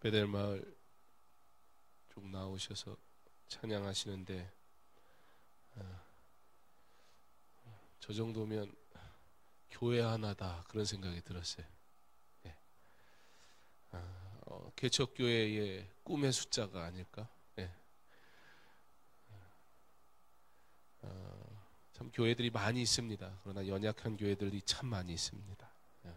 베델마을 쭉 나오셔서 찬양하시는데 저 정도면 교회 하나다 그런 생각이 들었어요. 예. 개척교회의 꿈의 숫자가 아닐까? 예. 참 교회들이 많이 있습니다. 그러나 연약한 교회들이 참 많이 있습니다. 예.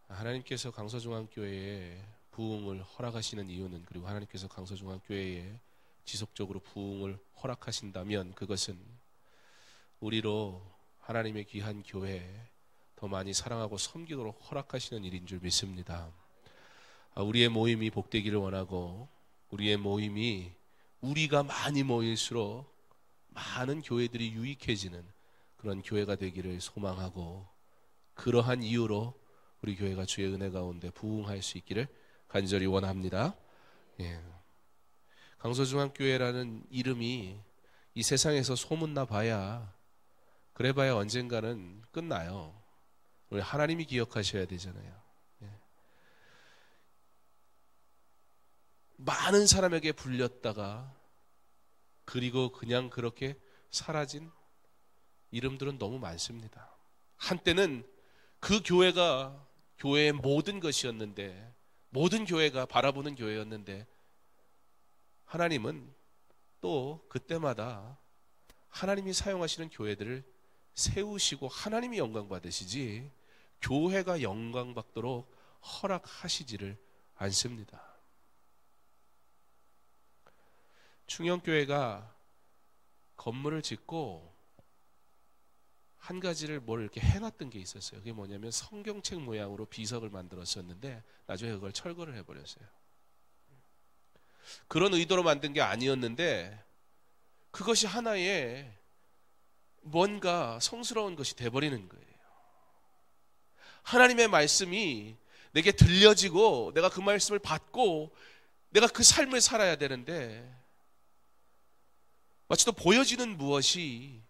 하나님께서 강서중앙교회에 부흥을 허락하시는 이유는, 그리고 하나님께서 강서중앙교회에 지속적으로 부흥을 허락하신다면 그것은 우리로 하나님의 귀한 교회 더 많이 사랑하고 섬기도록 허락하시는 일인 줄 믿습니다. 우리의 모임이 복되기를 원하고, 우리의 모임이 우리가 많이 모일수록 많은 교회들이 유익해지는 그런 교회가 되기를 소망하고, 그러한 이유로 우리 교회가 주의 은혜 가운데 부흥할 수 있기를 간절히 원합니다. 예. 강서중앙교회라는 이름이 이 세상에서 소문나 봐야, 그래봐야 언젠가는 끝나요. 우리 하나님이 기억하셔야 되잖아요. 예. 많은 사람에게 불렸다가 그리고 그냥 그렇게 사라진 이름들은 너무 많습니다. 한때는 그 교회가 교회의 모든 것이었는데, 모든 교회가 바라보는 교회였는데, 하나님은 또 그때마다 하나님이 사용하시는 교회들을 세우시고 하나님이 영광 받으시지 교회가 영광 받도록 허락하시지를 않습니다. 충영교회가 건물을 짓고 한 가지를 뭘 이렇게 해놨던 게 있었어요. 그게 뭐냐면 성경책 모양으로 비석을 만들었었는데 나중에 그걸 철거를 해버렸어요. 그런 의도로 만든 게 아니었는데 그것이 하나의 뭔가 성스러운 것이 돼버리는 거예요. 하나님의 말씀이 내게 들려지고 내가 그 말씀을 받고 내가 그 삶을 살아야 되는데, 마치 또 보여지는 무엇이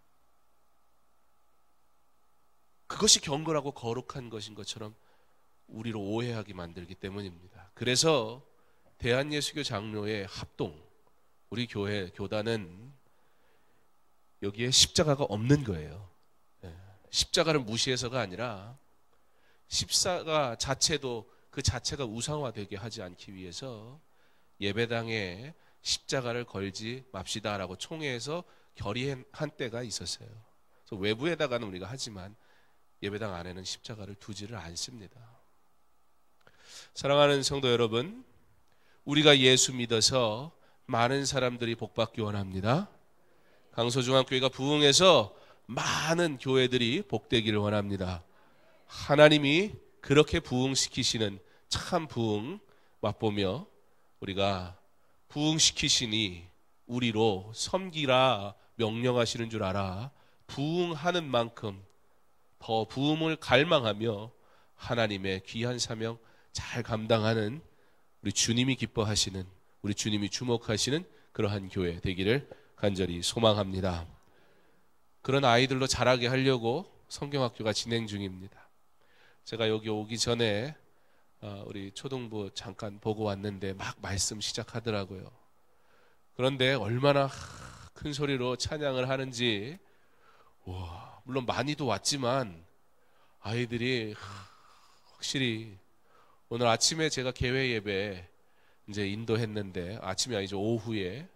그것이 경건하고 거룩한 것인 것처럼 우리로 오해하게 만들기 때문입니다. 그래서 대한예수교 장로의 합동, 우리 교회 교단은 여기에 십자가가 없는 거예요. 십자가를 무시해서가 아니라 십자가 자체도 그 자체가 우상화되게 하지 않기 위해서 예배당에 십자가를 걸지 맙시다라고 총회에서 결의한 때가 있었어요. 그래서 외부에다가는 우리가 하지만 예배당 안에는 십자가를 두지를 않습니다. 사랑하는 성도 여러분, 우리가 예수 믿어서 많은 사람들이 복받기 원합니다. 강서중앙교회가 부흥해서 많은 교회들이 복되기를 원합니다. 하나님이 그렇게 부흥시키시는 참 부흥 맛보며 우리가 부흥시키시니 우리로 섬기라 명령하시는 줄 알아 부흥하는 만큼 더 부흥을 갈망하며 하나님의 귀한 사명 잘 감당하는 우리 주님이 기뻐하시는, 우리 주님이 주목하시는 그러한 교회 되기를 간절히 소망합니다. 그런 아이들로 자라게 하려고 성경학교가 진행 중입니다. 제가 여기 오기 전에 우리 초등부 잠깐 보고 왔는데 막 말씀 시작하더라고요. 그런데 얼마나 큰 소리로 찬양을 하는지, 와, 물론 많이도 왔지만 아이들이 확실히, 오늘 아침에 제가 개회 예배 이제 인도했는데, 아침이 아니죠, 오후에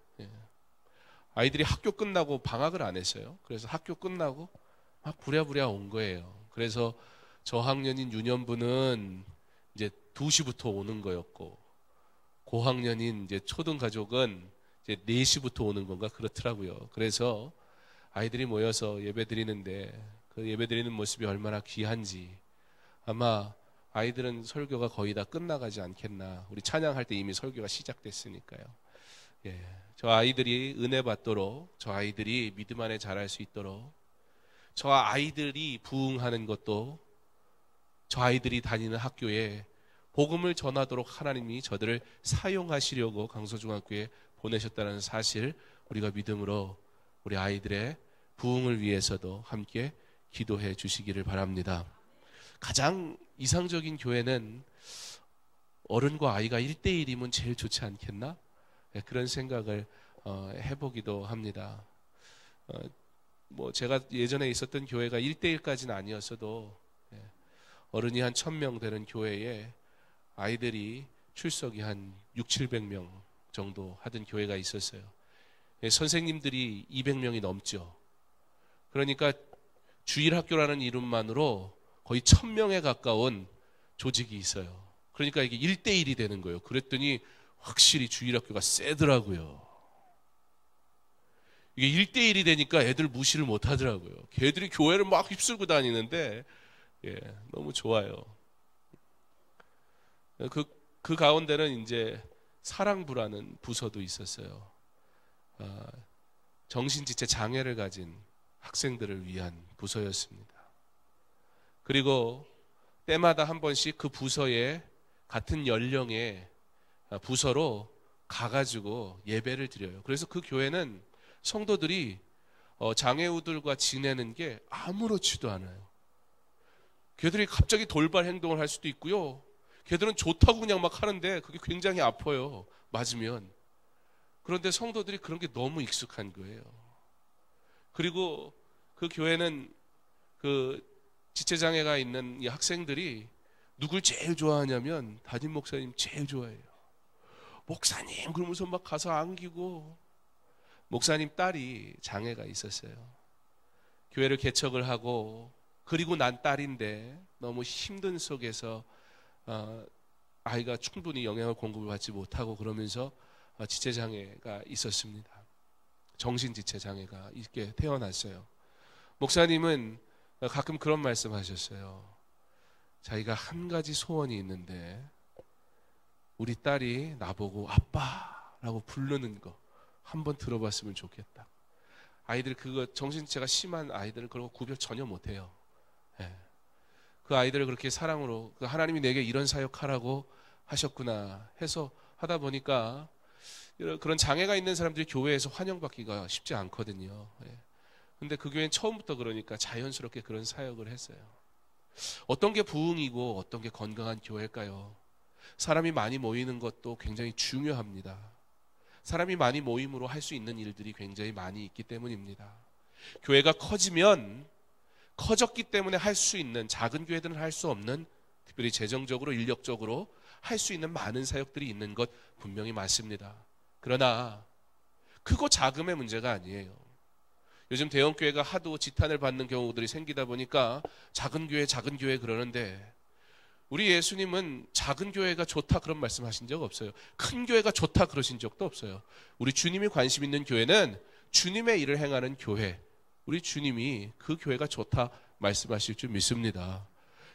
아이들이 학교 끝나고 방학을 안 했어요. 그래서 학교 끝나고 막 부랴부랴 온 거예요. 그래서 저학년인 유년부는 이제 2시부터 오는 거였고, 고학년인 이제 초등 가족은 이제 4시부터 오는 건가 그렇더라고요. 그래서 아이들이 모여서 예배 드리는데 그 예배 드리는 모습이 얼마나 귀한지, 아마 아이들은 설교가 거의 다 끝나가지 않겠나. 우리 찬양할 때 이미 설교가 시작됐으니까요. 예, 저 아이들이 은혜 받도록, 저 아이들이 믿음 안에 자랄 수 있도록, 저 아이들이 부흥하는 것도 저 아이들이 다니는 학교에 복음을 전하도록 하나님이 저들을 사용하시려고 강서중학교에 보내셨다는 사실, 우리가 믿음으로 우리 아이들의 부흥을 위해서도 함께 기도해 주시기를 바랍니다. 가장 이상적인 교회는 어른과 아이가 1대1이면 제일 좋지 않겠나? 그런 생각을 해보기도 합니다. 뭐 제가 예전에 있었던 교회가 1대1까지는 아니었어도 어른이 한 1000명 되는 교회에 아이들이 출석이 한 600~700명 정도 하던 교회가 있었어요. 선생님들이 200명이 넘죠. 그러니까 주일학교라는 이름만으로 거의 1000명에 가까운 조직이 있어요. 그러니까 이게 1대1이 되는 거예요. 그랬더니 확실히 주일학교가 세더라고요. 이게 1대1이 되니까 애들 무시를 못 하더라고요. 걔들이 교회를 막 휩쓸고 다니는데 너무 좋아요. 그 가운데는 이제 사랑부라는 부서도 있었어요. 정신지체 장애를 가진 학생들을 위한 부서였습니다. 그리고 때마다 한 번씩 그 부서에 같은 연령의 부서로 가가지고 예배를 드려요. 그래서 그 교회는 성도들이 장애우들과 지내는 게 아무렇지도 않아요. 걔들이 갑자기 돌발 행동을 할 수도 있고요. 걔들은 좋다고 그냥 막 하는데 그게 굉장히 아파요. 맞으면. 그런데 성도들이 그런 게 너무 익숙한 거예요. 그리고 그 교회는 그 지체장애가 있는 이 학생들이 누굴 제일 좋아하냐면 담임 목사님 제일 좋아해요. 목사님 그러면서 막 가서 안기고, 목사님 딸이 장애가 있었어요. 교회를 개척을 하고 그리고 난 딸인데 너무 힘든 속에서 아이가 충분히 영양을 공급을 받지 못하고 그러면서 지체장애가 있었습니다. 정신지체장애가 있게 태어났어요. 목사님은 가끔 그런 말씀 하셨어요. 자기가 한 가지 소원이 있는데 우리 딸이 나보고 아빠라고 부르는 거 한번 들어봤으면 좋겠다. 아이들 그거 정신지체가 심한 아이들은 그런 거 구별 전혀 못해요. 그 아이들을 그렇게 사랑으로 하나님이 내게 이런 사역하라고 하셨구나 해서 하다 보니까 그런 장애가 있는 사람들이 교회에서 환영받기가 쉽지 않거든요. 근데 그 교회는 처음부터 그러니까 자연스럽게 그런 사역을 했어요. 어떤 게 부흥이고 어떤 게 건강한 교회일까요? 사람이 많이 모이는 것도 굉장히 중요합니다. 사람이 많이 모임으로 할 수 있는 일들이 굉장히 많이 있기 때문입니다. 교회가 커졌기 때문에 할 수 있는, 작은 교회들은 할 수 없는, 특별히 재정적으로 인력적으로 할 수 있는 많은 사역들이 있는 것 분명히 맞습니다. 그러나 크고 작음의 문제가 아니에요. 요즘 대형 교회가 하도 지탄을 받는 경우들이 생기다 보니까 작은 교회 그러는데, 우리 예수님은 작은 교회가 좋다 그런 말씀하신 적 없어요. 큰 교회가 좋다 그러신 적도 없어요. 우리 주님이 관심 있는 교회는 주님의 일을 행하는 교회, 우리 주님이 그 교회가 좋다 말씀하실 줄 믿습니다.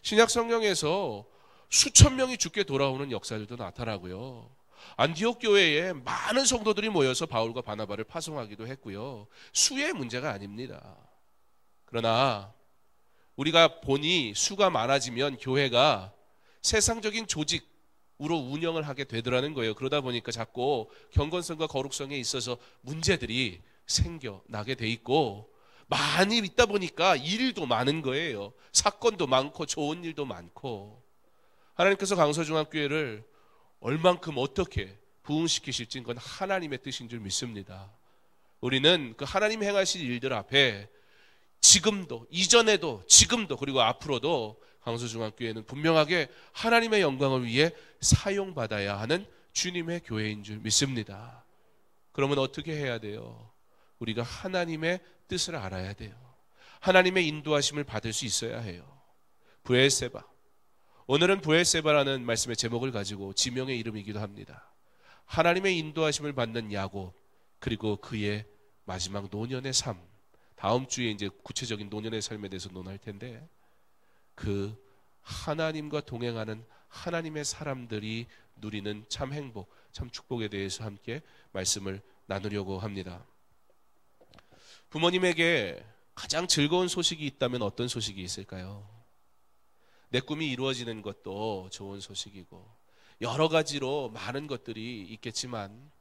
신약 성경에서 수천 명이 죽게 돌아오는 역사들도 나타나고요. 안디옥 교회에 많은 성도들이 모여서 바울과 바나바를 파송하기도 했고요. 수의 문제가 아닙니다. 그러나 우리가 보니 수가 많아지면 교회가 세상적인 조직으로 운영을 하게 되더라는 거예요. 그러다 보니까 자꾸 경건성과 거룩성에 있어서 문제들이 생겨나게 돼 있고, 많이 있다 보니까 일도 많은 거예요. 사건도 많고 좋은 일도 많고. 하나님께서 강서중앙교회를 얼만큼 어떻게 부흥시키실지 그건 하나님의 뜻인 줄 믿습니다. 우리는 그 하나님 행하실 일들 앞에 지금도, 이전에도, 지금도, 그리고 앞으로도 강서중앙교회는 분명하게 하나님의 영광을 위해 사용받아야 하는 주님의 교회인 줄 믿습니다. 그러면 어떻게 해야 돼요? 우리가 하나님의 뜻을 알아야 돼요. 하나님의 인도하심을 받을 수 있어야 해요. 브엘세바. 오늘은 브엘세바라는 말씀의 제목을 가지고 지명의 이름이기도 합니다. 하나님의 인도하심을 받는 야곱, 그리고 그의 마지막 노년의 삶. 다음 주에 이제 구체적인 노년의 삶에 대해서 논할 텐데, 그 하나님과 동행하는 하나님의 사람들이 누리는 참 행복, 참 축복에 대해서 함께 말씀을 나누려고 합니다. 부모님에게 가장 즐거운 소식이 있다면 어떤 소식이 있을까요? 내 꿈이 이루어지는 것도 좋은 소식이고 여러 가지로 많은 것들이 있겠지만,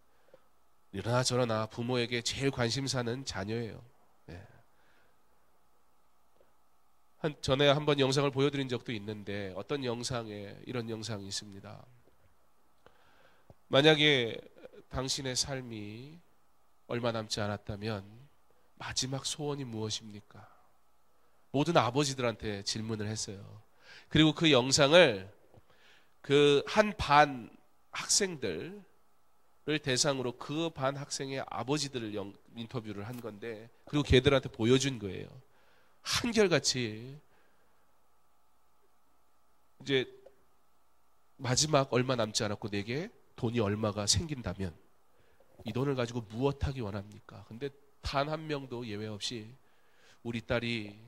이러나 저러나 부모에게 제일 관심사는 자녀예요. 전에 한번 영상을 보여드린 적도 있는데, 어떤 영상에 이런 영상이 있습니다. 만약에 당신의 삶이 얼마 남지 않았다면 마지막 소원이 무엇입니까? 모든 아버지들한테 질문을 했어요. 그리고 그 영상을 그 한 반 학생들을 대상으로 그 반 학생의 아버지들을 인터뷰를 한 건데, 그리고 걔들한테 보여준 거예요. 한결같이 이제 마지막 얼마 남지 않았고 내게 돈이 얼마가 생긴다면 이 돈을 가지고 무엇 하기 원합니까? 근데 단 한 명도 예외 없이 우리 딸이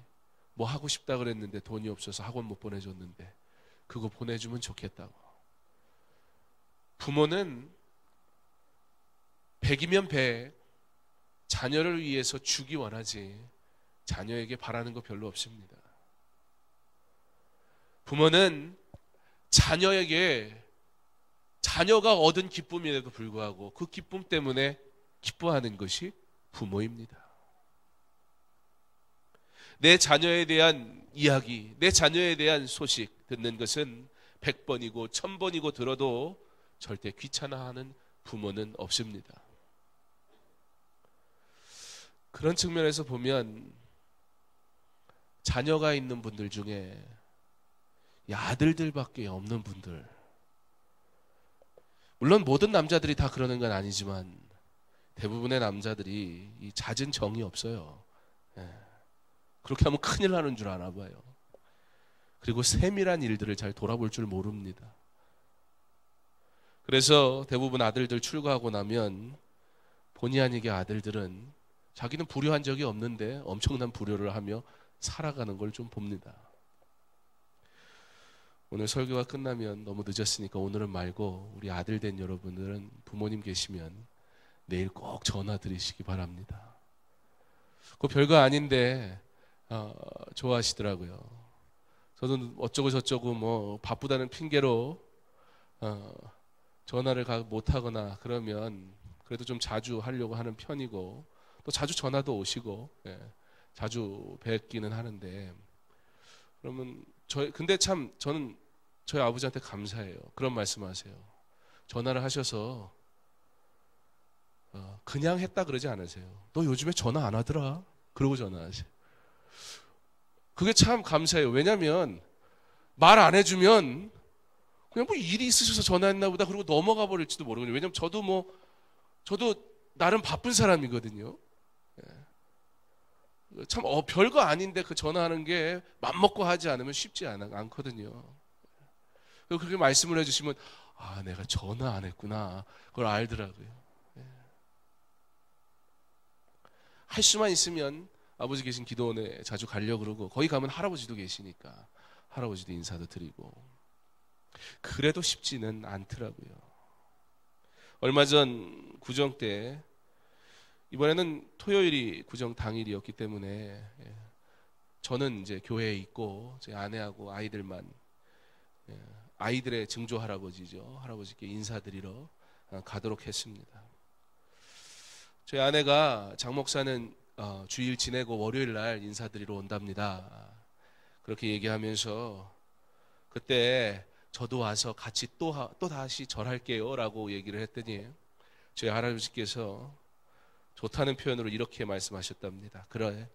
뭐 하고 싶다 그랬는데 돈이 없어서 학원 못 보내줬는데 그거 보내주면 좋겠다고. 부모는 100이면 100 자녀를 위해서 주기 원하지 자녀에게 바라는 거 별로 없습니다. 부모는 자녀에게 자녀가 얻은 기쁨에도 불구하고 그 기쁨 때문에 기뻐하는 것이 부모입니다. 내 자녀에 대한 이야기, 내 자녀에 대한 소식 듣는 것은 100번이고 1000번이고 들어도 절대 귀찮아하는 부모는 없습니다. 그런 측면에서 보면 자녀가 있는 분들 중에 아들들밖에 없는 분들, 물론 모든 남자들이 다 그러는 건 아니지만 대부분의 남자들이 이 잦은 정이 없어요. 그렇게 하면 큰일 나는 줄 아나 봐요. 그리고 세밀한 일들을 잘 돌아볼 줄 모릅니다. 그래서 대부분 아들들 출가하고 나면 본의 아니게 아들들은 자기는 불효한 적이 없는데 엄청난 불효를 하며 살아가는 걸 좀 봅니다. 오늘 설교가 끝나면 너무 늦었으니까 오늘은 말고 우리 아들 된 여러분들은 부모님 계시면 내일 꼭 전화 드리시기 바랍니다. 그거 별거 아닌데 좋아하시더라고요. 저도 어쩌고 저쩌고 뭐 바쁘다는 핑계로 전화를 못하거나 그러면 그래도 좀 자주 하려고 하는 편이고 또 자주 전화도 오시고 자주 뵙기는 하는데, 그러면 근데 참 저는 저희 아버지한테 감사해요. 그런 말씀하세요. 전화를 하셔서 그냥 했다 그러지 않으세요. 너 요즘에 전화 안 하더라. 그러고 전화하세요. 그게 참 감사해요. 왜냐하면 말 안 해주면 그냥 뭐 일이 있으셔서 전화했나 보다 그러고 넘어가 버릴지도 모르거든요. 왜냐하면 저도 나름 바쁜 사람이거든요. 참 별거 아닌데 그 전화하는 게 맘먹고 하지 않으면 쉽지 않거든요. 그렇게 말씀을 해주시면 내가 전화 안 했구나 그걸 알더라고요. 할 수만 있으면 아버지 계신 기도원에 자주 가려고 그러고, 거기 가면 할아버지도 계시니까 할아버지도 인사도 드리고, 그래도 쉽지는 않더라고요. 얼마 전 구정 때, 이번에는 토요일이 구정 당일이었기 때문에 저는 이제 교회에 있고 제 아내하고 아이들만, 아이들의 증조 할아버지죠. 할아버지께 인사드리러 가도록 했습니다. 저희 아내가 장 목사는 주일 지내고 월요일 날 인사드리러 온답니다. 그렇게 얘기하면서 그때 저도 와서 같이 또 다시 절할게요 라고 얘기를 했더니 저희 할아버지께서 좋다는 표현으로 이렇게 말씀하셨답니다. 그래,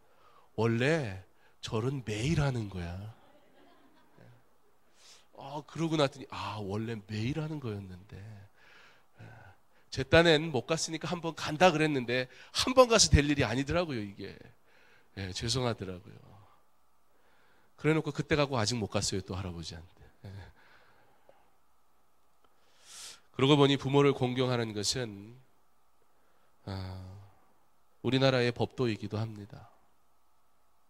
원래 절은 매일 하는 거야. 그러고 났더니 원래 매일 하는 거였는데 제 딴엔 못 갔으니까 한번 간다 그랬는데 한 번 가서 될 일이 아니더라고요. 이게 죄송하더라고요. 그래놓고 그때 가고 아직 못 갔어요. 또 할아버지한테. 그러고 보니 부모를 공경하는 것은 우리나라의 법도이기도 합니다.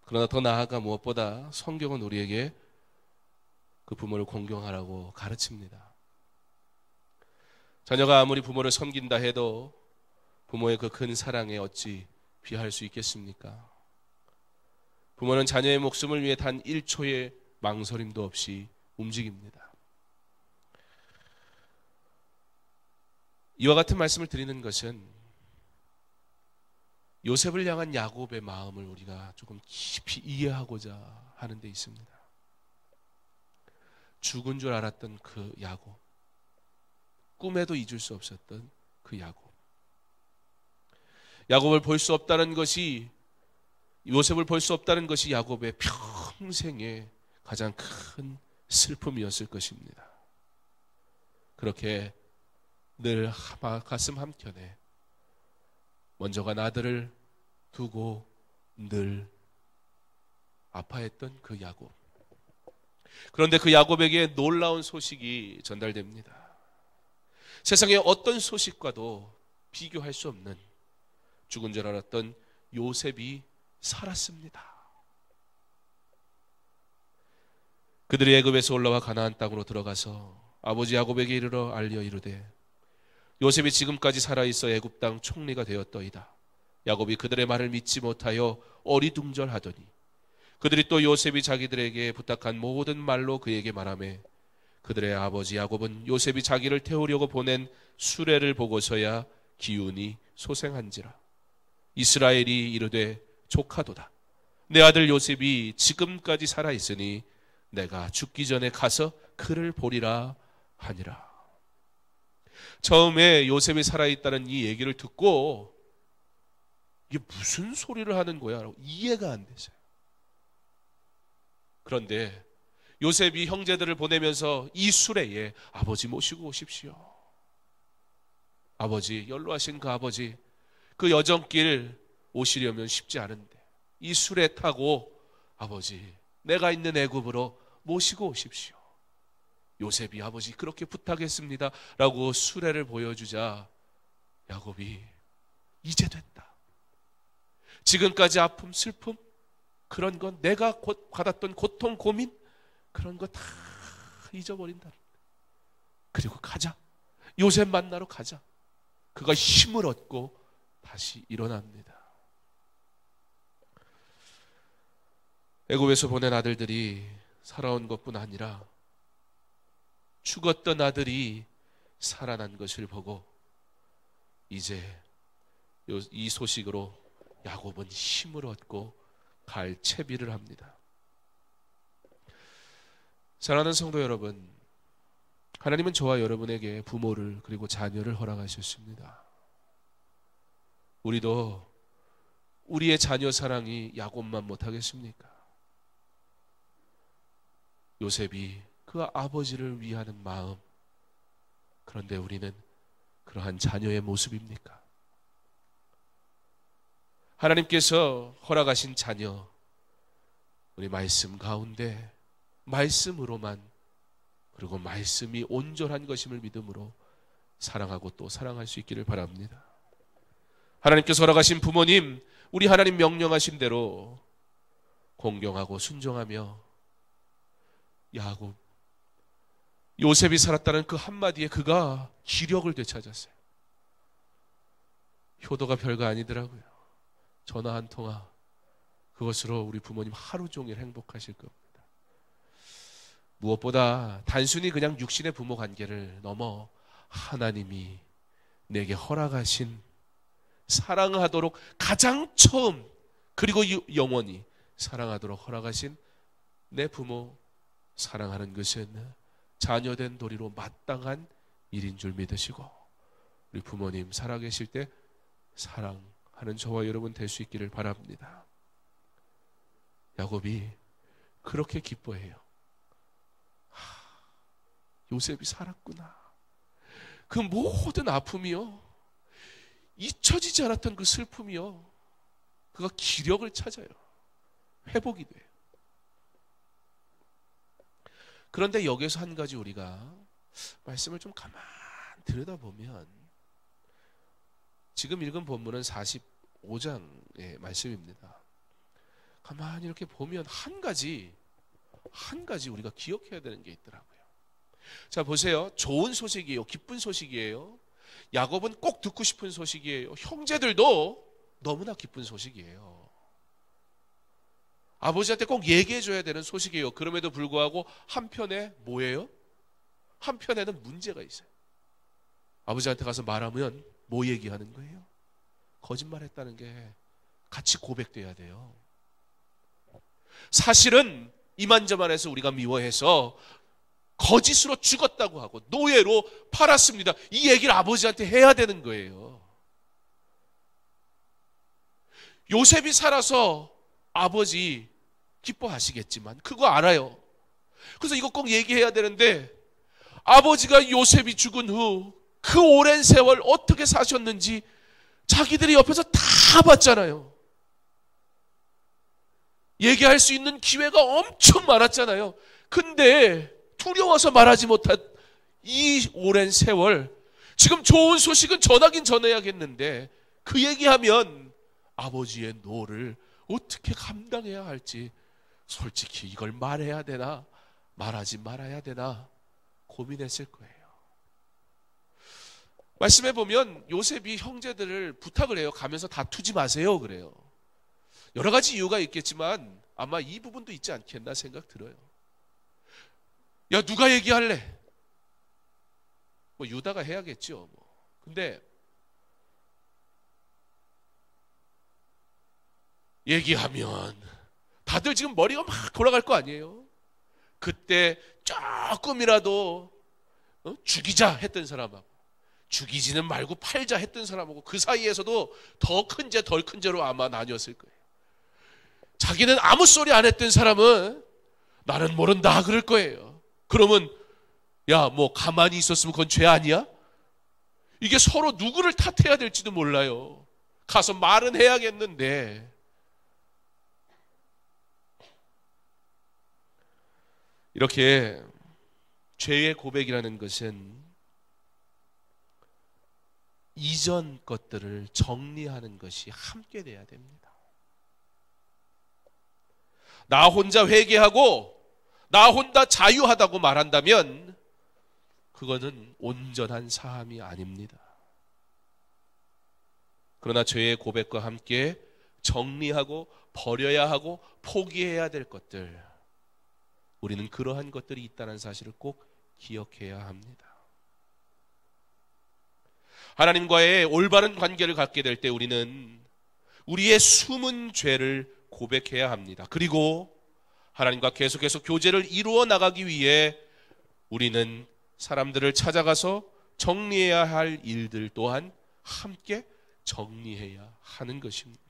그러나 더 나아가 무엇보다 성경은 우리에게 그 부모를 공경하라고 가르칩니다. 자녀가 아무리 부모를 섬긴다 해도 부모의 그 큰 사랑에 어찌 비할 수 있겠습니까? 부모는 자녀의 목숨을 위해 단 1초의 망설임도 없이 움직입니다. 이와 같은 말씀을 드리는 것은 요셉을 향한 야곱의 마음을 우리가 조금 깊이 이해하고자 하는 데 있습니다. 죽은 줄 알았던 그 야곱, 꿈에도 잊을 수 없었던 그 야곱. 야곱을 볼 수 없다는 것이, 요셉을 볼 수 없다는 것이 야곱의 평생의 가장 큰 슬픔이었을 것입니다. 그렇게 늘 가슴 한켠에 먼저 간 아들을 두고 늘 아파했던 그 야곱. 그런데 그 야곱에게 놀라운 소식이 전달됩니다. 세상의 어떤 소식과도 비교할 수 없는, 죽은 줄 알았던 요셉이 살았습니다. 그들이 애굽에서 올라와 가나안 땅으로 들어가서 아버지 야곱에게 이르러 알려 이르되 요셉이 지금까지 살아있어 애굽 땅 총리가 되었더이다. 야곱이 그들의 말을 믿지 못하여 어리둥절하더니 그들이 또 요셉이 자기들에게 부탁한 모든 말로 그에게 말하매 그들의 아버지 야곱은 요셉이 자기를 태우려고 보낸 수레를 보고서야 기운이 소생한지라. 이스라엘이 이르되 조카도다. 내 아들 요셉이 지금까지 살아있으니 내가 죽기 전에 가서 그를 보리라 하니라. 처음에 요셉이 살아있다는 이 얘기를 듣고 이게 무슨 소리를 하는 거야? 라고 이해가 안 됐어요. 그런데 요셉이 형제들을 보내면서 이 수레에 아버지 모시고 오십시오. 아버지, 연로하신 그 아버지, 그 여정길 오시려면 쉽지 않은데 이 수레 타고 아버지, 내가 있는 애굽으로 모시고 오십시오. 요셉이 아버지 그렇게 부탁했습니다 라고 수레를 보여주자 야곱이 이제 됐다. 지금까지 아픔, 슬픔, 그런 건 내가 받았던 고통, 고민, 그런 거 다 잊어버린다. 그리고 가자. 요셉 만나러 가자. 그가 힘을 얻고 다시 일어납니다. 애굽에서 보낸 아들들이 살아온 것뿐 아니라 죽었던 아들이 살아난 것을 보고 이제 이 소식으로 야곱은 힘을 얻고 갈 채비를 합니다. 사랑하는 성도 여러분, 하나님은 저와 여러분에게 부모를 그리고 자녀를 허락하셨습니다. 우리도 우리의 자녀 사랑이 야곱만 못하겠습니까? 요셉이 그 아버지를 위하는 마음, 그런데 우리는 그러한 자녀의 모습입니까? 하나님께서 허락하신 자녀, 우리 말씀 가운데 말씀으로만, 그리고 말씀이 온전한 것임을 믿음으로 사랑하고 또 사랑할 수 있기를 바랍니다. 하나님께서 허락하신 부모님, 우리 하나님 명령하신 대로 공경하고 순종하며 야곱, 요셉이 살았다는 그 한마디에 그가 기력을 되찾았어요. 효도가 별거 아니더라고요. 전화 한 통화, 그것으로 우리 부모님 하루 종일 행복하실 겁니다. 무엇보다 단순히 그냥 육신의 부모 관계를 넘어 하나님이 내게 허락하신, 사랑하도록 가장 처음 그리고 영원히 사랑하도록 허락하신 내 부모 사랑하는 것은 자녀된 도리로 마땅한 일인 줄 믿으시고, 우리 부모님 살아계실 때 사랑하는 저와 여러분 될 수 있기를 바랍니다. 야곱이 그렇게 기뻐해요. 요셉이 살았구나. 그 모든 아픔이요, 잊혀지지 않았던 그 슬픔이요, 그가 기력을 찾아요. 회복이 돼요. 그런데 여기서 한 가지 우리가 말씀을 좀 가만 들여다보면, 지금 읽은 본문은 45장의 말씀입니다. 가만히 이렇게 보면 한 가지 우리가 기억해야 되는 게 있더라고요. 자, 보세요. 좋은 소식이에요. 기쁜 소식이에요. 야곱은 꼭 듣고 싶은 소식이에요. 형제들도 너무나 기쁜 소식이에요. 아버지한테 꼭 얘기해 줘야 되는 소식이에요. 그럼에도 불구하고 한편에 뭐예요? 한편에는 문제가 있어요. 아버지한테 가서 말하면 뭐 얘기하는 거예요? 거짓말했다는 게 같이 고백돼야 돼요. 사실은 이만저만해서 우리가 미워해서 거짓으로 죽었다고 하고 노예로 팔았습니다. 이 얘기를 아버지한테 해야 되는 거예요. 요셉이 살아서 아버지 기뻐하시겠지만 그거 알아요. 그래서 이거 꼭 얘기해야 되는데, 아버지가 요셉이 죽은 후 그 오랜 세월 어떻게 사셨는지 자기들이 옆에서 다 봤잖아요. 얘기할 수 있는 기회가 엄청 많았잖아요. 근데 두려워서 말하지 못한 이 오랜 세월, 지금 좋은 소식은 전하긴 전해야겠는데 그 얘기하면 아버지의 노를 어떻게 감당해야 할지, 솔직히 이걸 말해야 되나 말하지 말아야 되나 고민했을 거예요. 말씀해 보면 요셉이 형제들을 부탁을 해요. 가면서 다투지 마세요 그래요. 여러 가지 이유가 있겠지만 아마 이 부분도 있지 않겠나 생각 들어요. 야, 누가 얘기할래? 뭐 유다가 해야겠죠. 근데 얘기하면 다들 지금 머리가 막 돌아갈 거 아니에요. 그때 조금이라도 죽이자 했던 사람하고 죽이지는 말고 팔자 했던 사람하고 그 사이에서도 더 큰 죄 덜 큰 죄로 아마 나뉘었을 거예요. 자기는 아무 소리 안 했던 사람은 나는 모른다 그럴 거예요. 그러면 야, 뭐 가만히 있었으면 그건 죄 아니야? 이게 서로 누구를 탓해야 될지도 몰라요. 가서 말은 해야겠는데 이렇게 죄의 고백이라는 것은 이전 것들을 정리하는 것이 함께 돼야 됩니다. 나 혼자 회개하고 나 혼자 자유하다고 말한다면 그거는 온전한 사함이 아닙니다. 그러나 죄의 고백과 함께 정리하고 버려야 하고 포기해야 될 것들, 우리는 그러한 것들이 있다는 사실을 꼭 기억해야 합니다. 하나님과의 올바른 관계를 갖게 될 때 우리는 우리의 숨은 죄를 고백해야 합니다. 그리고 하나님과 계속해서 교제를 이루어 나가기 위해 우리는 사람들을 찾아가서 정리해야 할 일들 또한 함께 정리해야 하는 것입니다.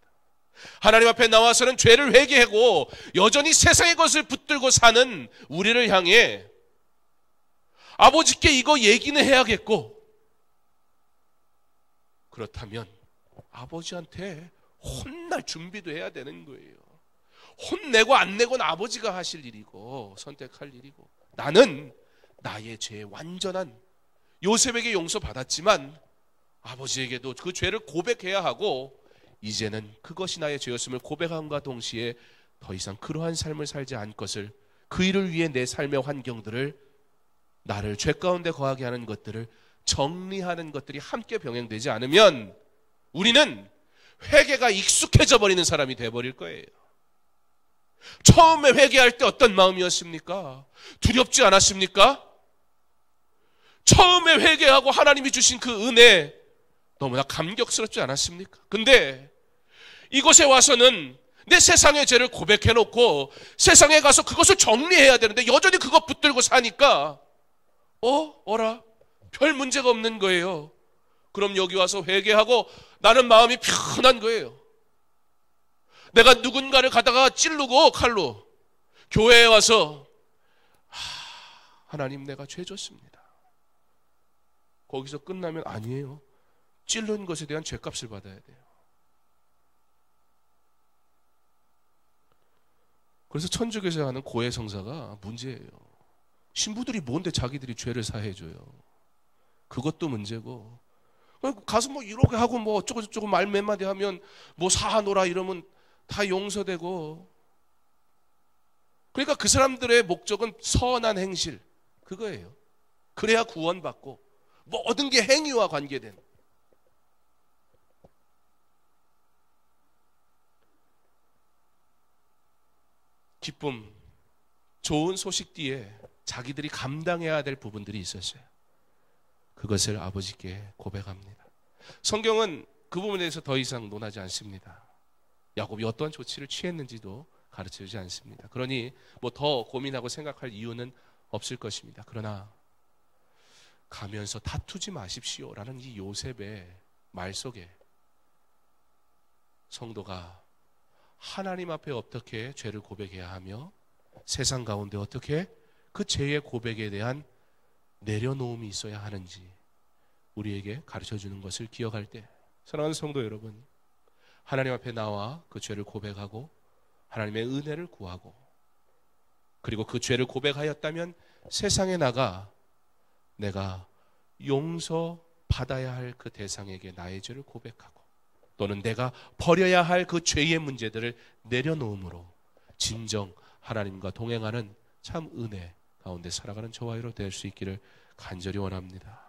하나님 앞에 나와서는 죄를 회개하고 여전히 세상의 것을 붙들고 사는 우리를 향해 아버지께 이거 얘기는 해야겠고, 그렇다면 아버지한테 혼날 준비도 해야 되는 거예요. 혼내고 안 내고는 아버지가 하실 일이고 선택할 일이고, 나는 나의 죄 완전한 요셉에게 용서받았지만 아버지에게도 그 죄를 고백해야 하고, 이제는 그것이 나의 죄였음을 고백함과 동시에 더 이상 그러한 삶을 살지 않을 것을, 그 일을 위해 내 삶의 환경들을, 나를 죄 가운데 거하게 하는 것들을 정리하는 것들이 함께 병행되지 않으면 우리는 회개가 익숙해져 버리는 사람이 되어버릴 거예요. 처음에 회개할 때 어떤 마음이었습니까? 두렵지 않았습니까? 처음에 회개하고 하나님이 주신 그 은혜 너무나 감격스럽지 않았습니까? 근데 이곳에 와서는 내 세상의 죄를 고백해놓고 세상에 가서 그것을 정리해야 되는데 여전히 그것 붙들고 사니까 어라? 별 문제가 없는 거예요. 그럼 여기 와서 회개하고 나는 마음이 편한 거예요. 내가 누군가를 가다가 찌르고 칼로 교회에 와서 하나님 내가 죄 졌습니다. 거기서 끝나면 아니에요. 찔른 것에 대한 죄값을 받아야 돼요. 그래서 천주교에서 하는 고해성사가 문제예요. 신부들이 뭔데 자기들이 죄를 사해줘요. 그것도 문제고, 가서 뭐 이렇게 하고 뭐 어쩌고저쩌고 말 몇 마디 하면 뭐 사하노라 이러면 다 용서되고, 그러니까 그 사람들의 목적은 선한 행실, 그거예요. 그래야 구원받고, 모든 게 행위와 관계된. 기쁨, 좋은 소식 뒤에 자기들이 감당해야 될 부분들이 있었어요. 그것을 아버지께 고백합니다. 성경은 그 부분에 대해서 더 이상 논하지 않습니다. 야곱이 어떠한 조치를 취했는지도 가르쳐주지 않습니다. 그러니 뭐 더 고민하고 생각할 이유는 없을 것입니다. 그러나 가면서 다투지 마십시오라는 이 요셉의 말 속에 성도가 하나님 앞에 어떻게 죄를 고백해야 하며 세상 가운데 어떻게 그 죄의 고백에 대한 내려놓음이 있어야 하는지 우리에게 가르쳐주는 것을 기억할 때, 사랑하는 성도 여러분, 하나님 앞에 나와 그 죄를 고백하고 하나님의 은혜를 구하고, 그리고 그 죄를 고백하였다면 세상에 나가 내가 용서받아야 할 그 대상에게 나의 죄를 고백하고, 또는 내가 버려야 할 그 죄의 문제들을 내려놓음으로 진정 하나님과 동행하는 참 은혜 가운데 살아가는 저와 여러분 될 수 있기를 간절히 원합니다.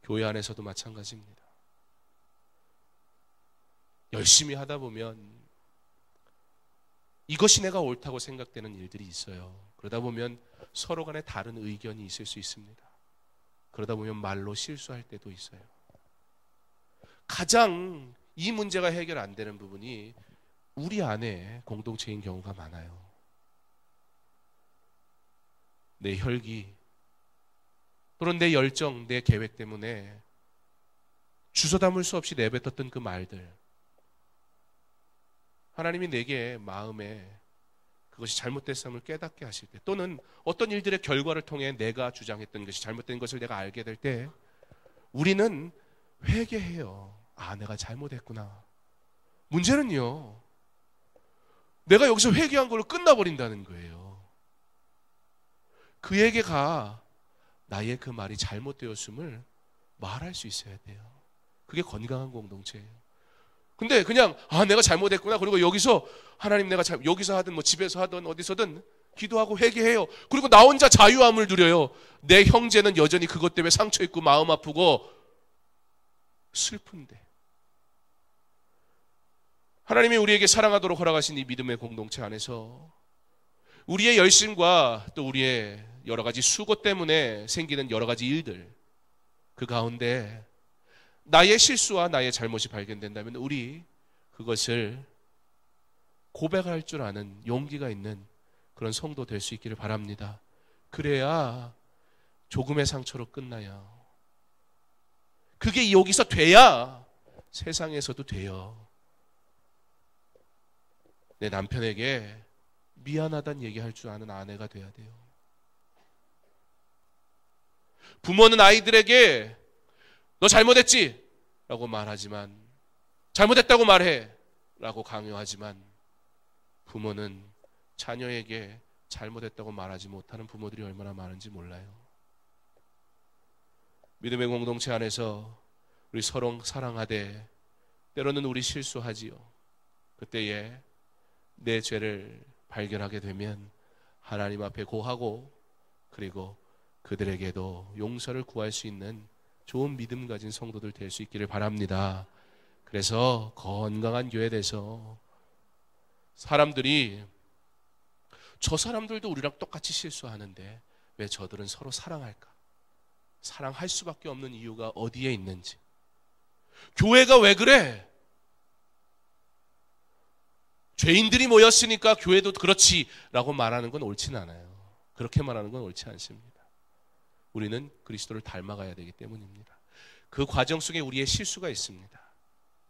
교회 안에서도 마찬가지입니다. 열심히 하다 보면 이것이 내가 옳다고 생각되는 일들이 있어요. 그러다 보면 서로 간에 다른 의견이 있을 수 있습니다. 그러다 보면 말로 실수할 때도 있어요. 가장 이 문제가 해결 안 되는 부분이 우리 안에 공동체인 경우가 많아요. 내 혈기 또는 내 열정, 내 계획 때문에 주워 담을 수 없이 내뱉었던 그 말들, 하나님이 내게 마음에 그것이 잘못됐음을 깨닫게 하실 때, 또는 어떤 일들의 결과를 통해 내가 주장했던 것이 잘못된 것을 내가 알게 될 때 우리는 회개해요. 아, 내가 잘못했구나. 문제는요, 내가 여기서 회개한 걸로 끝나버린다는 거예요. 그에게 가 나의 그 말이 잘못되었음을 말할 수 있어야 돼요. 그게 건강한 공동체예요. 근데 그냥 내가 잘못했구나, 그리고 여기서 하나님 내가 여기서 하든 뭐 집에서 하든 어디서든 기도하고 회개해요. 그리고 나 혼자 자유함을 누려요. 내 형제는 여전히 그것 때문에 상처 있고 마음 아프고 슬픈데, 하나님이 우리에게 사랑하도록 허락하신 이 믿음의 공동체 안에서 우리의 열심과 또 우리의 여러 가지 수고 때문에 생기는 여러 가지 일들, 그 가운데 나의 실수와 나의 잘못이 발견된다면 우리 그것을 고백할 줄 아는 용기가 있는 그런 성도 될 수 있기를 바랍니다. 그래야 조금의 상처로 끝나요. 그게 여기서 돼야 세상에서도 돼요. 내 남편에게 미안하다는 얘기할 줄 아는 아내가 돼야 돼요. 부모는 아이들에게 너 잘못했지? 라고 말하지만, 잘못했다고 말해! 라고 강요하지만, 부모는 자녀에게 잘못했다고 말하지 못하는 부모들이 얼마나 많은지 몰라요. 믿음의 공동체 안에서 우리 서로 사랑하되 때로는 우리 실수하지요. 그때에 내 죄를 발견하게 되면 하나님 앞에 고하고, 그리고 그들에게도 용서를 구할 수 있는 좋은 믿음 가진 성도들 될 수 있기를 바랍니다. 그래서 건강한 교회 돼서 사람들이 저 사람들도 우리랑 똑같이 실수하는데 왜 저들은 서로 사랑할까? 사랑할 수밖에 없는 이유가 어디에 있는지, 교회가 왜 그래? 죄인들이 모였으니까 교회도 그렇지라고 말하는 건 옳지는 않아요. 그렇게 말하는 건 옳지 않습니다. 우리는 그리스도를 닮아가야 되기 때문입니다. 그 과정 속에 우리의 실수가 있습니다.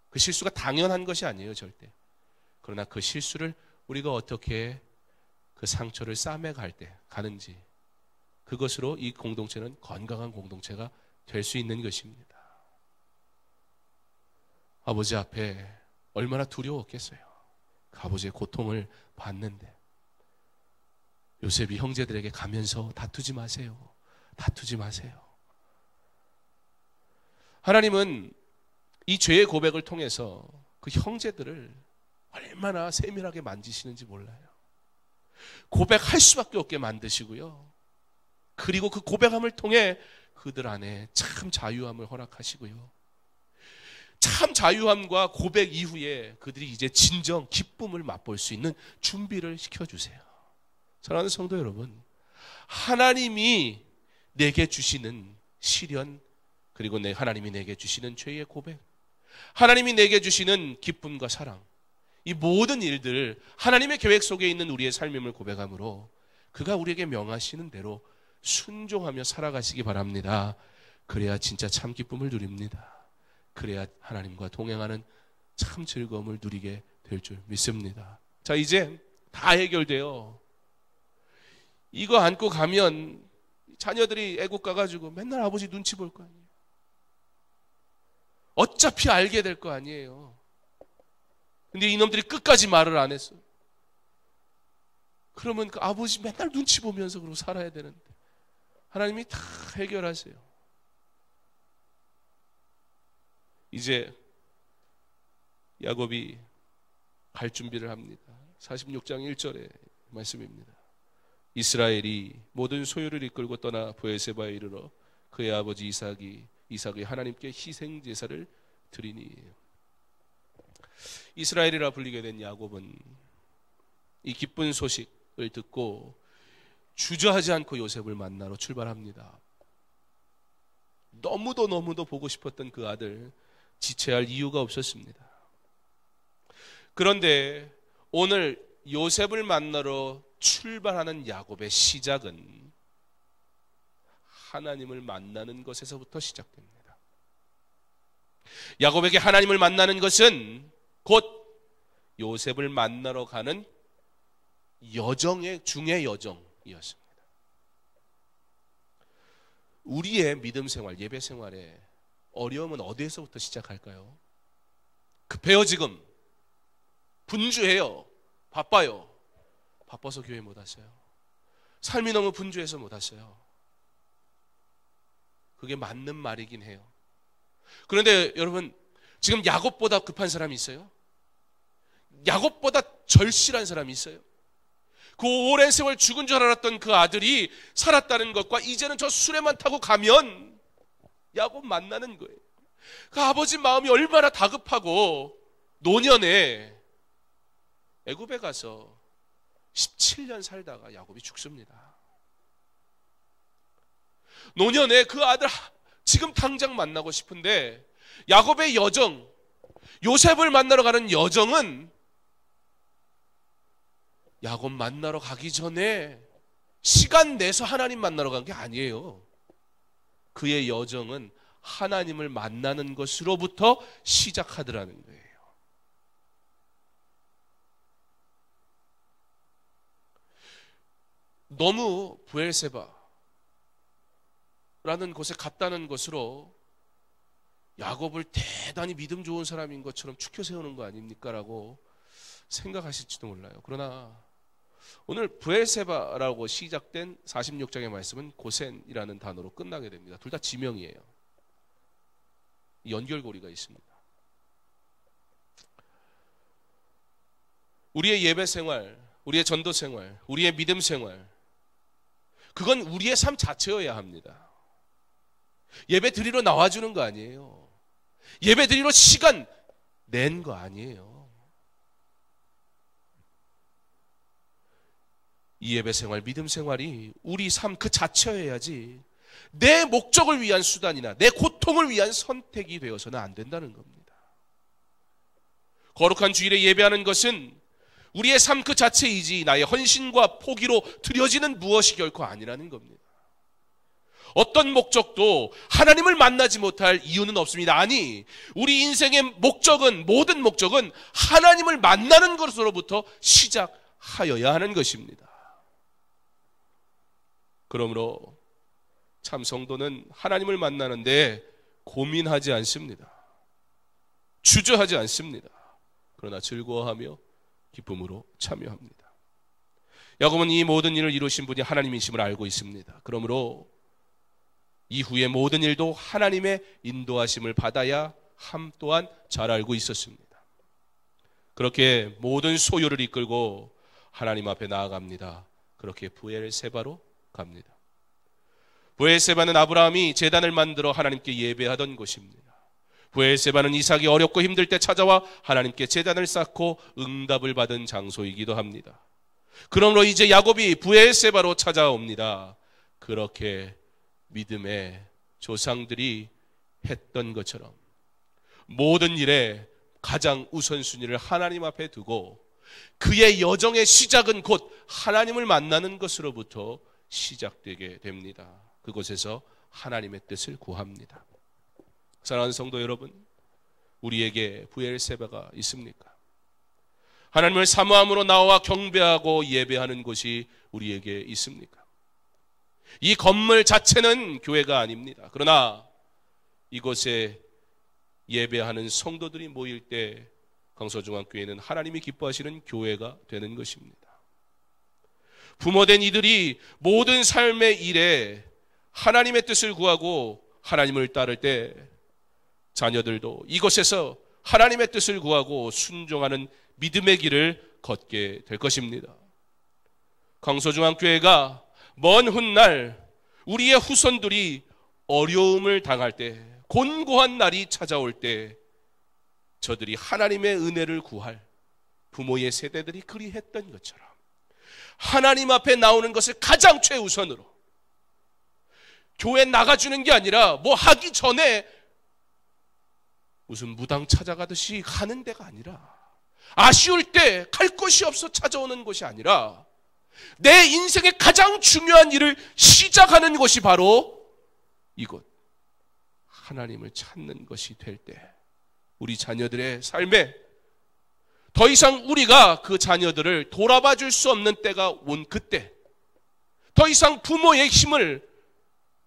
그 실수가 당연한 것이 아니에요, 절대. 그러나 그 실수를 우리가 어떻게 그 상처를 싸매갈 때 가는지, 그것으로 이 공동체는 건강한 공동체가 될 수 있는 것입니다. 아버지 앞에 얼마나 두려웠겠어요. 아버지의 고통을 받는데 요셉이 형제들에게 가면서 다투지 마세요. 다투지 마세요. 하나님은 이 죄의 고백을 통해서 그 형제들을 얼마나 세밀하게 만지시는지 몰라요. 고백할 수밖에 없게 만드시고요. 그리고 그 고백함을 통해 그들 안에 참 자유함을 허락하시고요. 참 자유함과 고백 이후에 그들이 이제 진정 기쁨을 맛볼 수 있는 준비를 시켜주세요. 사랑하는 성도 여러분, 하나님이 내게 주시는 시련, 그리고 하나님이 내게 주시는 죄의 고백, 하나님이 내게 주시는 기쁨과 사랑, 이 모든 일들 하나님의 계획 속에 있는 우리의 삶임을 고백함으로 그가 우리에게 명하시는 대로 순종하며 살아가시기 바랍니다. 그래야 진짜 참 기쁨을 누립니다. 그래야 하나님과 동행하는 참 즐거움을 누리게 될 줄 믿습니다. 자, 이제 다 해결돼요. 이거 안고 가면 자녀들이 애국 가가지고 맨날 아버지 눈치 볼 거 아니에요. 어차피 알게 될 거 아니에요. 근데 이놈들이 끝까지 말을 안 했어. 그러면 그 아버지 맨날 눈치 보면서 그러고 살아야 되는데 하나님이 다 해결하세요. 이제 야곱이 갈 준비를 합니다. 46장 1절의 말씀입니다. 이스라엘이 모든 소유를 이끌고 떠나 브에세바에 이르러 그의 아버지 이삭이 하나님께 희생 제사를 드리니. 이스라엘이라 불리게 된 야곱은 이 기쁜 소식을 듣고 주저하지 않고 요셉을 만나러 출발합니다. 너무도 보고 싶었던 그 아들, 지체할 이유가 없었습니다. 그런데 오늘 요셉을 만나러 출발하는 야곱의 시작은 하나님을 만나는 것에서부터 시작됩니다. 야곱에게 하나님을 만나는 것은 곧 요셉을 만나러 가는 여정의 중의 여정이었습니다. 우리의 믿음 생활, 예배 생활에 어려움은 어디에서부터 시작할까요? 급해요. 지금 분주해요. 바빠요. 바빠서 교회 못 왔어요. 삶이 너무 분주해서 못 왔어요. 그게 맞는 말이긴 해요. 그런데 여러분, 지금 야곱보다 급한 사람이 있어요? 야곱보다 절실한 사람이 있어요? 그 오랜 세월 죽은 줄 알았던 그 아들이 살았다는 것과 이제는 저 수레만 타고 가면 야곱 만나는 거예요. 그 아버지 마음이 얼마나 다급하고 노년에 애굽에 가서 17년 살다가 야곱이 죽습니다. 노년에 그 아들 지금 당장 만나고 싶은데 야곱의 여정, 요셉을 만나러 가는 여정은 야곱 만나러 가기 전에 시간 내서 하나님 만나러 간 게 아니에요. 그의 여정은 하나님을 만나는 것으로부터 시작하더라는 거예요. 너무 브엘세바라는 곳에 갔다는 것으로 야곱을 대단히 믿음 좋은 사람인 것처럼 추켜 세우는 거 아닙니까? 라고 생각하실지도 몰라요. 그러나 오늘 브엘세바라고 시작된 46장의 말씀은 고센이라는 단어로 끝나게 됩니다. 둘 다 지명이에요. 연결고리가 있습니다. 우리의 예배 생활, 우리의 전도 생활, 우리의 믿음 생활, 그건 우리의 삶 자체여야 합니다. 예배 드리러 나와주는 거 아니에요. 예배 드리러 시간 낸 거 아니에요. 이 예배 생활, 믿음 생활이 우리 삶 그 자체여야지 내 목적을 위한 수단이나 내 고통을 위한 선택이 되어서는 안 된다는 겁니다. 거룩한 주일에 예배하는 것은 우리의 삶 그 자체이지 나의 헌신과 포기로 드려지는 무엇이 결코 아니라는 겁니다. 어떤 목적도 하나님을 만나지 못할 이유는 없습니다. 아니, 우리 인생의 목적은, 모든 목적은 하나님을 만나는 것으로부터 시작하여야 하는 것입니다. 그러므로 참 성도는 하나님을 만나는데 고민하지 않습니다. 주저하지 않습니다. 그러나 즐거워하며 기쁨으로 참여합니다. 야곱은 이 모든 일을 이루신 분이 하나님이심을 알고 있습니다. 그러므로 이후의 모든 일도 하나님의 인도하심을 받아야 함 또한 잘 알고 있었습니다. 그렇게 모든 소유를 이끌고 하나님 앞에 나아갑니다. 그렇게 브엘세바로 갑니다. 브엘세바는 아브라함이 제단을 만들어 하나님께 예배하던 곳입니다. 브엘세바는 이삭이 어렵고 힘들 때 찾아와 하나님께 제단을 쌓고 응답을 받은 장소이기도 합니다. 그러므로 이제 야곱이 브엘세바로 찾아옵니다. 그렇게 믿음의 조상들이 했던 것처럼 모든 일에 가장 우선순위를 하나님 앞에 두고 그의 여정의 시작은 곧 하나님을 만나는 것으로부터 시작되게 됩니다. 그곳에서 하나님의 뜻을 구합니다. 사랑하는 성도 여러분, 우리에게 브엘세바가 있습니까? 하나님을 사모함으로 나와 경배하고 예배하는 곳이 우리에게 있습니까? 이 건물 자체는 교회가 아닙니다. 그러나 이곳에 예배하는 성도들이 모일 때 강서중앙교회는 하나님이 기뻐하시는 교회가 되는 것입니다. 부모된 이들이 모든 삶의 일에 하나님의 뜻을 구하고 하나님을 따를 때 자녀들도 이곳에서 하나님의 뜻을 구하고 순종하는 믿음의 길을 걷게 될 것입니다. 강서중앙교회가 먼 훗날 우리의 후손들이 어려움을 당할 때, 곤고한 날이 찾아올 때 저들이 하나님의 은혜를 구할 부모의 세대들이 그리했던 것처럼 하나님 앞에 나오는 것을 가장 최우선으로, 교회 나가주는 게 아니라 뭐 하기 전에 무슨 무당 찾아가듯이 가는 데가 아니라, 아쉬울 때 갈 곳이 없어 찾아오는 곳이 아니라 내 인생의 가장 중요한 일을 시작하는 곳이 바로 이곳, 하나님을 찾는 것이 될 때 우리 자녀들의 삶에 더 이상 우리가 그 자녀들을 돌아봐 줄 수 없는 때가 온 그때, 더 이상 부모의 힘을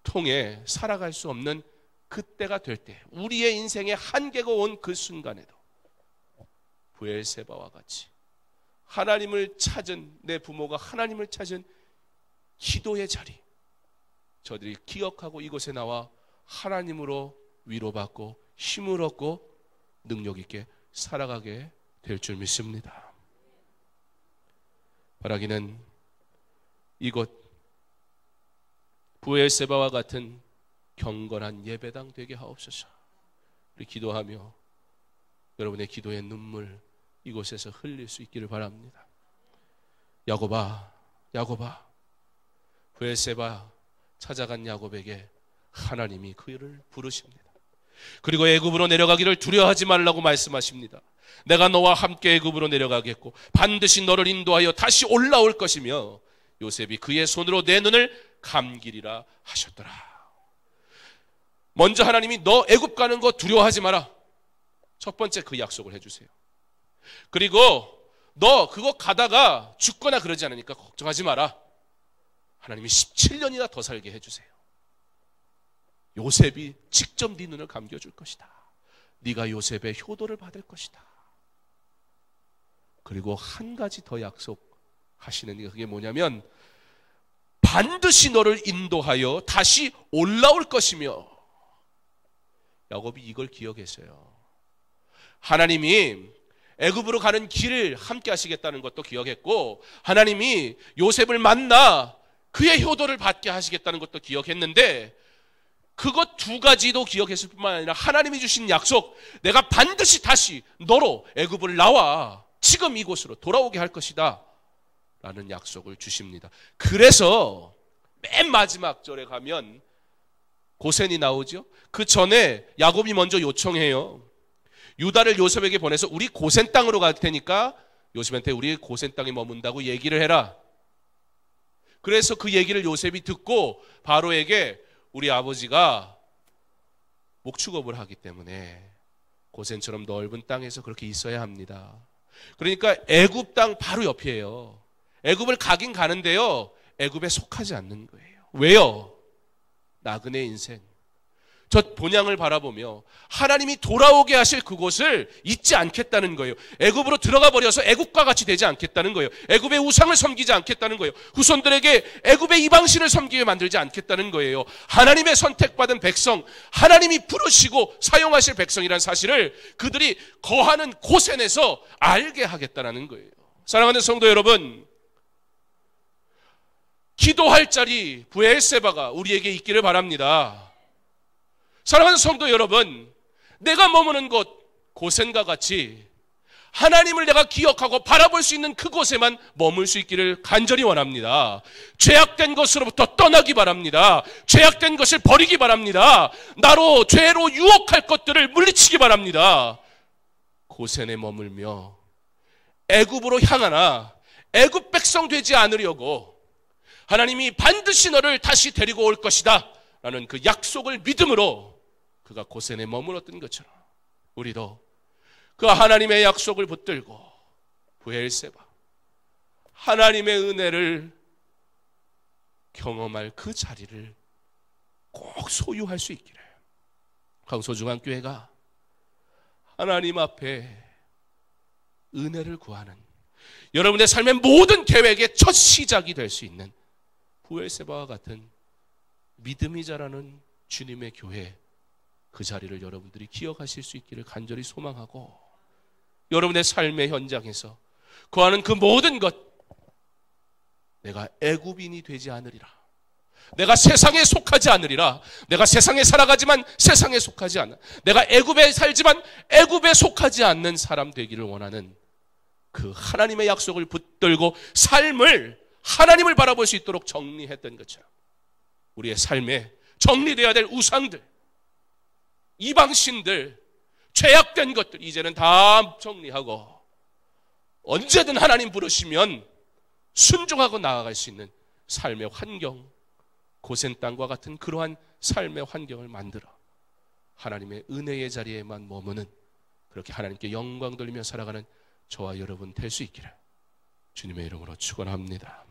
통해 살아갈 수 없는 그때가 될 때, 우리의 인생의 한계가 온 그 순간에도 브엘세바와 같이 하나님을 찾은, 내 부모가 하나님을 찾은 기도의 자리, 저들이 기억하고 이곳에 나와 하나님으로 위로받고 힘을 얻고 능력 있게 살아가게 될 줄 믿습니다. 바라기는 이곳 브엘세바와 같은 경건한 예배당 되게 하옵소서. 우리 기도하며 여러분의 기도의 눈물 이곳에서 흘릴 수 있기를 바랍니다. 야곱아, 야곱아. 브엘세바 찾아간 야곱에게 하나님이 그를 부르십니다. 그리고 애굽으로 내려가기를 두려워하지 말라고 말씀하십니다. 내가 너와 함께 애굽으로 내려가겠고 반드시 너를 인도하여 다시 올라올 것이며 요셉이 그의 손으로 내 눈을 감기리라 하셨더라. 먼저 하나님이 너 애굽 가는 거 두려워하지 마라. 첫 번째 그 약속을 해주세요. 그리고 너 그거 가다가 죽거나 그러지 않으니까 걱정하지 마라. 하나님이 17년이나 더 살게 해주세요. 요셉이 직접 네 눈을 감겨줄 것이다. 네가 요셉의 효도를 받을 것이다. 그리고 한 가지 더 약속하시는 게 그게 뭐냐면 반드시 너를 인도하여 다시 올라올 것이며, 야곱이 이걸 기억했어요. 하나님이 애굽으로 가는 길을 함께 하시겠다는 것도 기억했고, 하나님이 요셉을 만나 그의 효도를 받게 하시겠다는 것도 기억했는데, 그것 두 가지도 기억했을 뿐만 아니라 하나님이 주신 약속, 내가 반드시 다시 너로 애굽을 나와 지금 이곳으로 돌아오게 할 것이다 라는 약속을 주십니다. 그래서 맨 마지막 절에 가면 고센이 나오죠. 그 전에 야곱이 먼저 요청해요. 유다를 요셉에게 보내서 우리 고센 땅으로 갈 테니까 요셉한테 우리 고센 땅에 머문다고 얘기를 해라. 그래서 그 얘기를 요셉이 듣고 바로에게 우리 아버지가 목축업을 하기 때문에 고센처럼 넓은 땅에서 그렇게 있어야 합니다. 그러니까 애굽 땅 바로 옆이에요. 애굽을 가긴 가는데요, 애굽에 속하지 않는 거예요. 왜요? 나그네 인생, 저 본향을 바라보며 하나님이 돌아오게 하실 그곳을 잊지 않겠다는 거예요. 애굽으로 들어가 버려서 애굽과 같이 되지 않겠다는 거예요. 애굽의 우상을 섬기지 않겠다는 거예요. 후손들에게 애굽의 이방신을 섬기게 만들지 않겠다는 거예요. 하나님의 선택받은 백성, 하나님이 부르시고 사용하실 백성이라는 사실을 그들이 거하는 고센에서 알게 하겠다는 거예요. 사랑하는 성도 여러분, 기도할 자리 브엘세바가 우리에게 있기를 바랍니다. 사랑하는 성도 여러분, 내가 머무는 곳 고센과 같이 하나님을 내가 기억하고 바라볼 수 있는 그곳에만 머물 수 있기를 간절히 원합니다. 죄악된 것으로부터 떠나기 바랍니다. 죄악된 것을 버리기 바랍니다. 나로 죄로 유혹할 것들을 물리치기 바랍니다. 고센에 머물며 애굽으로 향하나 애굽 백성 되지 않으려고 하나님이 반드시 너를 다시 데리고 올 것이다 라는 그 약속을 믿음으로 그가 고센에 머물렀던 것처럼 우리도 그 하나님의 약속을 붙들고 브엘세바 하나님의 은혜를 경험할 그 자리를 꼭 소유할 수 있기를 강소중한 교회가 하나님 앞에 은혜를 구하는 여러분의 삶의 모든 계획의 첫 시작이 될 수 있는 브엘세바와 같은 믿음이 자라는 주님의 교회 그 자리를 여러분들이 기억하실 수 있기를 간절히 소망하고 여러분의 삶의 현장에서 구하는 그 모든 것 내가 애굽인이 되지 않으리라 내가 세상에 속하지 않으리라 내가 세상에 살아가지만 세상에 속하지 않아 내가 애굽에 살지만 애굽에 속하지 않는 사람 되기를 원하는 그 하나님의 약속을 붙들고 삶을 하나님을 바라볼 수 있도록 정리했던 것처럼 우리의 삶에 정리되어야 될 우상들 이방신들 죄악된 것들 이제는 다 정리하고 언제든 하나님 부르시면 순종하고 나아갈 수 있는 삶의 환경 고센 땅과 같은 그러한 삶의 환경을 만들어 하나님의 은혜의 자리에만 머무는 그렇게 하나님께 영광 돌리며 살아가는 저와 여러분 될 수 있기를 주님의 이름으로 축원합니다.